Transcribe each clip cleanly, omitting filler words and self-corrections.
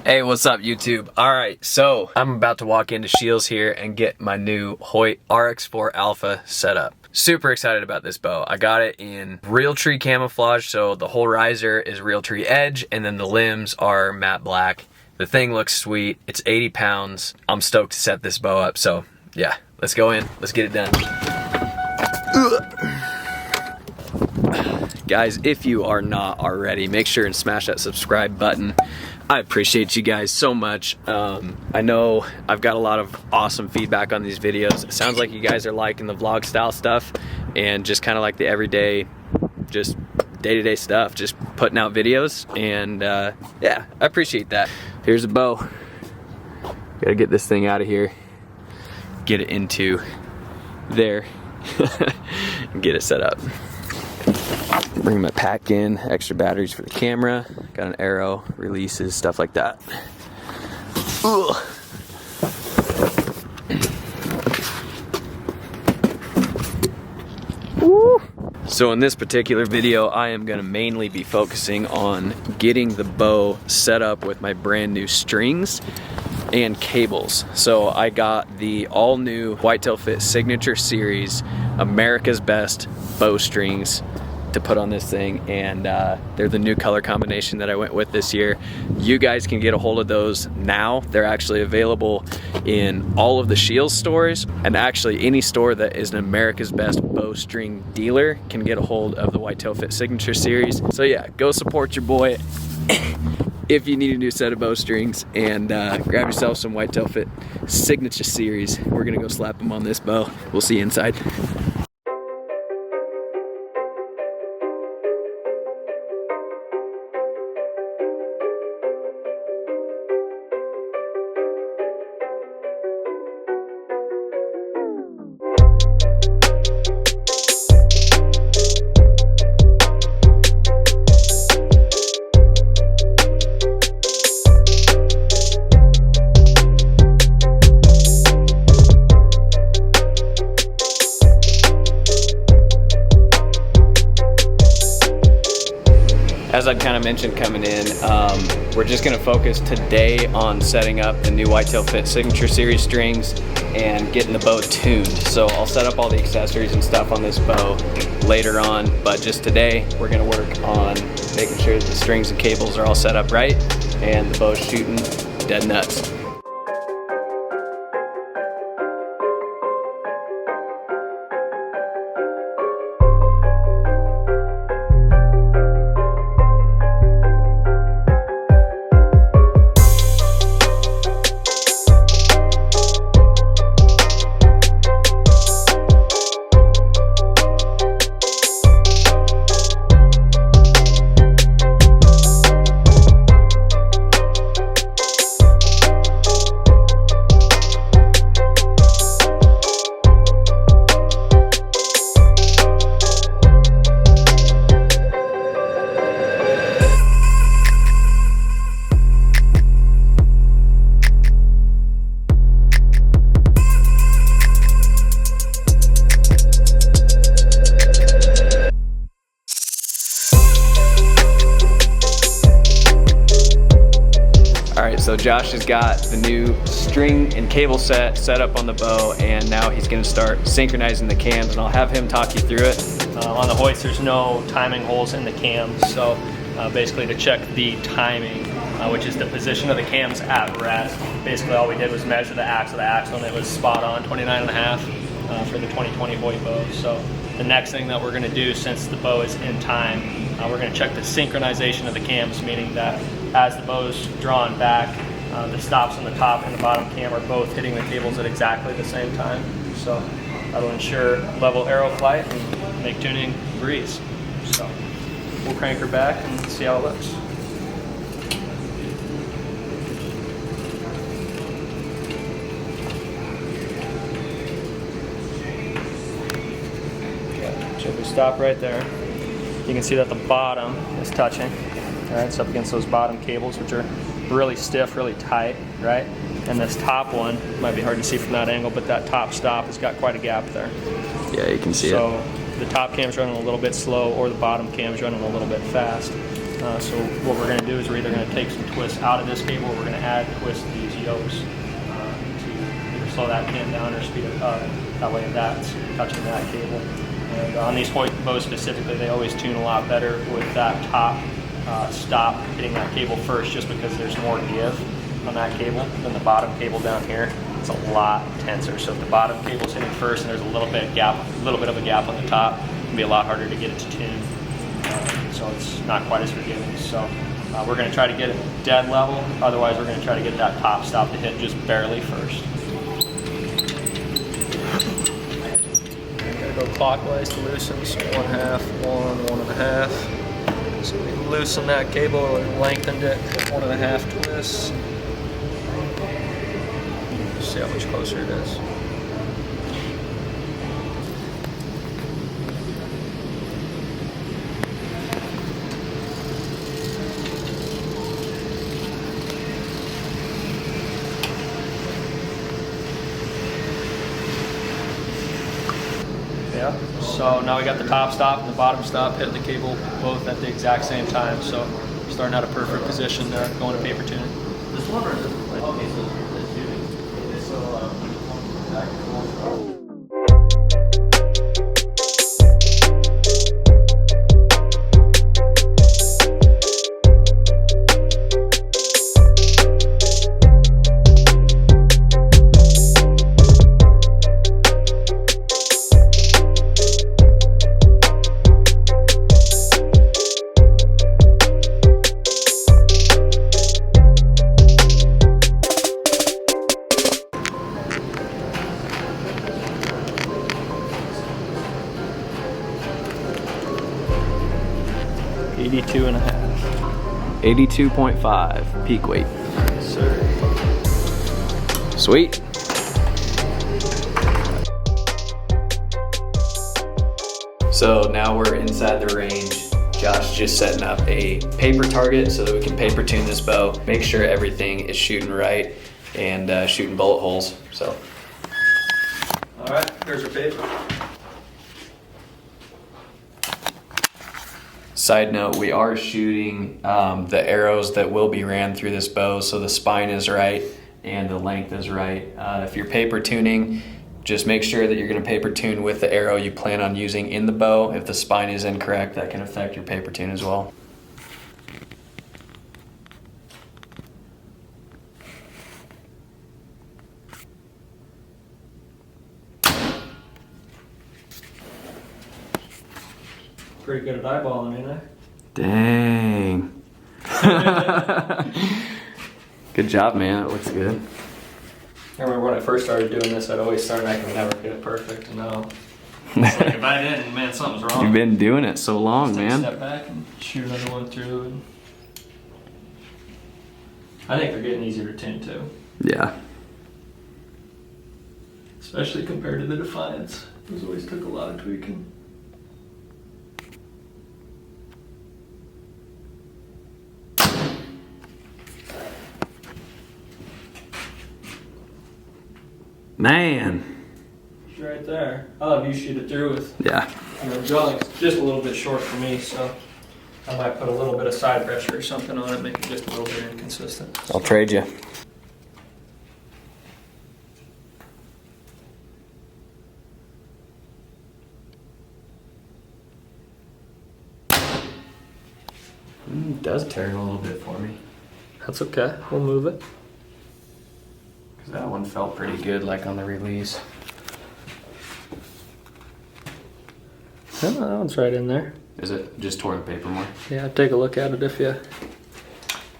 Hey, what's up YouTube? Alright, so I'm about to walk into Scheels here and get my new HOYT RX4 Alpha set up. Super excited about this bow. I got it in Realtree camouflage, so the whole riser is Realtree edge and then the limbs are matte black. The thing looks sweet. It's 80 pounds. I'm stoked to set this bow up, so yeah, let's go in. Let's get it done. Guys, if you are not already, make sure and smash that subscribe button. I appreciate you guys so much. I know I've got a lot of awesome feedback on these videos. It sounds like you guys are liking the vlog style stuff and just kind of like the everyday, just day-to-day stuff, just putting out videos, and yeah, I appreciate that. Here's the bow. Gotta get this thing out of here, get it into there, and get it set up. Bring my pack in, extra batteries for the camera, got an arrow, releases, stuff like that. Ugh. Woo. So in this particular video, I am gonna mainly be focusing on getting the bow set up with my brand new strings and cables. So I got the all new Whitetail Fit Signature Series, America's Best bow strings to put on this thing, and they're the new color combination that I went with this year. You guys can get a hold of those now. They're actually available in all of the Scheels stores, and actually any store that is an America's Best bowstring dealer can get a hold of the Whitetail Fit Signature Series. So yeah, go support your boy if you need a new set of bowstrings, and grab yourself some Whitetail Fit Signature Series. We're gonna go slap them on this bow. We'll see you inside. As I kind of mentioned coming in, we're just going to focus today on setting up the new Whitetail Fit Signature Series strings and getting the bow tuned. So I'll set up all the accessories and stuff on this bow later on, but just today we're going to work on making sure that the strings and cables are all set up right and the bow's shooting dead nuts. So Josh has got the new string and cable set up on the bow, and now he's going to start synchronizing the cams, and I'll have him talk you through it. On the Hoyts, there's no timing holes in the cams, so basically to check the timing, which is the position of the cams at rest, basically all we did was measure the axle and it was spot on, 29.5 for the 2020 Hoyt bow. So the next thing that we're going to do, since the bow is in time, we're going to check the synchronization of the cams, meaning that as the bow's drawn back, the stops on the top and the bottom cam are both hitting the cables at exactly the same time. So that'll ensure level arrow flight and make tuning a breeze. So we'll crank her back and see how it looks. Okay, so if we stop right there, you can see that the bottom is touching. All right, it's up against those bottom cables, which are really stiff, really tight, right? And this top one, might be hard to see from that angle, but that top stop has got quite a gap there. Yeah, you can see it. So the top cam's running a little bit slow, or the bottom cam's running a little bit fast. So what we're going to do is we're either going to take some twists out of this cable, or we're going to add twists to these yokes to either slow that cam down or speed it up. That way that's touching that cable. And on these HOYT bows specifically, they always tune a lot better with that top stop hitting that cable first, just because there's more give on that cable than the bottom cable down here. It's a lot tenser. So if the bottom cable's hitting first and there's a little bit of a gap on the top, it'll be a lot harder to get it to tune. So it's not quite as forgiving. So we're going to try to get it dead level. Otherwise, we're going to try to get that top stop to hit just barely first. Go clockwise to loosen, so 1/2, 1, 1.5. So we loosened that cable and lengthened it, 1.5 twists. See how much closer it is. Yeah, so now we got the top stop and the bottom stop hitting the cable both at the exact same time. So starting out a perfect position to go into paper tuning. This one or this one? 82.5. 82.5 peak weight. Yes, sir. Sweet. So now we're inside the range. Josh just setting up a paper target so that we can paper tune this bow. Make sure everything is shooting right and shooting bullet holes. So. All right, here's our paper. Side note, we are shooting the arrows that will be ran through this bow, so the spine is right and the length is right. If you're paper tuning, just make sure that you're going to paper tune with the arrow you plan on using in the bow. If the spine is incorrect, that can affect your paper tune as well. Pretty good at eyeballing, ain't I? Dang. Good job, man. It looks good. I remember when I first started doing this, I'd always start and I could never get it perfect. And now, it's like if I didn't, man, something's wrong. You've been doing it so long, Just take a man. step back and shoot another one through. And I think they're getting easier to tune too, Yeah. especially compared to the Defiance. Those always took a lot of tweaking. Man. Right there. I'll have you shoot it through with Yeah. drilling. It's just a little bit short for me, so I might put a little bit of side pressure or something on it, make it just a little bit inconsistent. I'll trade you. It does turn a little bit for me. That's okay. We'll move it. Because that one felt pretty good, like on the release. No, that one's right in there. Is it just tore the paper more? Yeah, take a look at it if you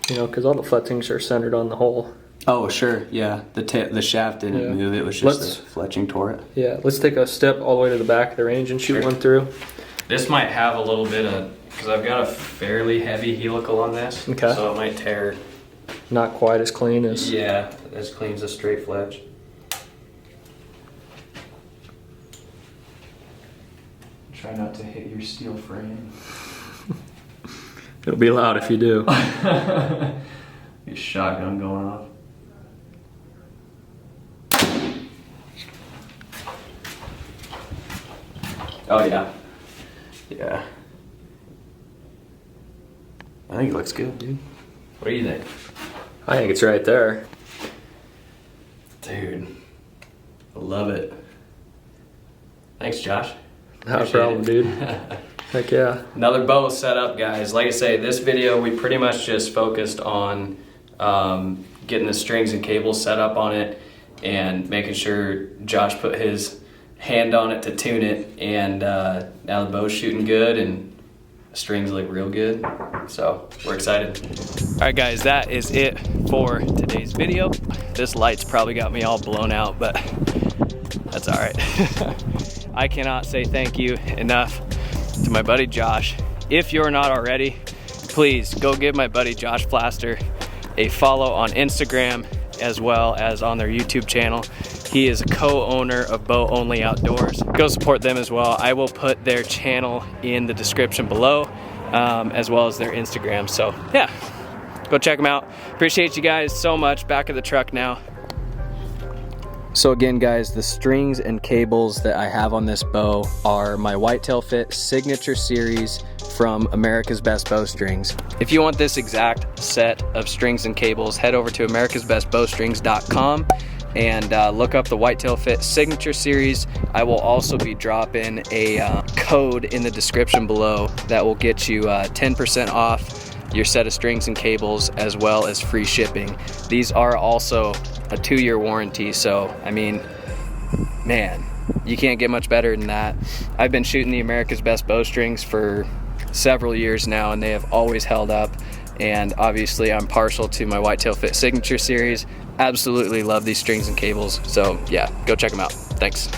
because all the fletchings are centered on the hole. Oh, sure. Yeah. The shaft didn't move. It was just the fletching tore it. Yeah, let's take a step all the way to the back of the range and shoot one through. This might have a little bit of, because I've got a fairly heavy helical on this. Okay. So it might tear. Not quite as clean as... Yeah, as clean as a straight fletch. Try not to hit your steel frame. It'll be loud if you do. Your shotgun going off. Oh yeah. Yeah. I think it looks good, dude. What do you think? I think it's right there. Dude, I love it. Thanks, Josh. Not a Appreciate problem, it. dude. Heck yeah. Another bow set up, guys. Like I say, this video we pretty much just focused on getting the strings and cables set up on it and making sure Josh put his hand on it to tune it, and now the bow's shooting good and the strings look real good, so we're excited. All right, guys, that is it for today's video. This light's probably got me all blown out, but that's all right. I cannot say thank you enough to my buddy Josh. If you're not already, please go give my buddy Josh Plaster a follow on Instagram as well as on their YouTube channel. He is a co-owner of Bow Only Outdoors. Go support them as well. I will put their channel in the description below, as well as their Instagram. So yeah, go check them out. Appreciate you guys so much. Back of the truck now. So again, guys, the strings and cables that I have on this bow are my Whitetail Fit Signature Series from America's Best Bowstrings. If you want this exact set of strings and cables, head over to americasbestbowstrings.com and look up the Whitetail Fit Signature Series. I will also be dropping a code in the description below that will get you 10% off your set of strings and cables, as well as free shipping. These are also a 2-year warranty, so I mean, man, you can't get much better than that. I've been shooting the America's Best Bowstrings for several years now, and they have always held up. And obviously I'm partial to my Whitetail Fit Signature Series. Absolutely love these strings and cables. So yeah, go check them out. Thanks.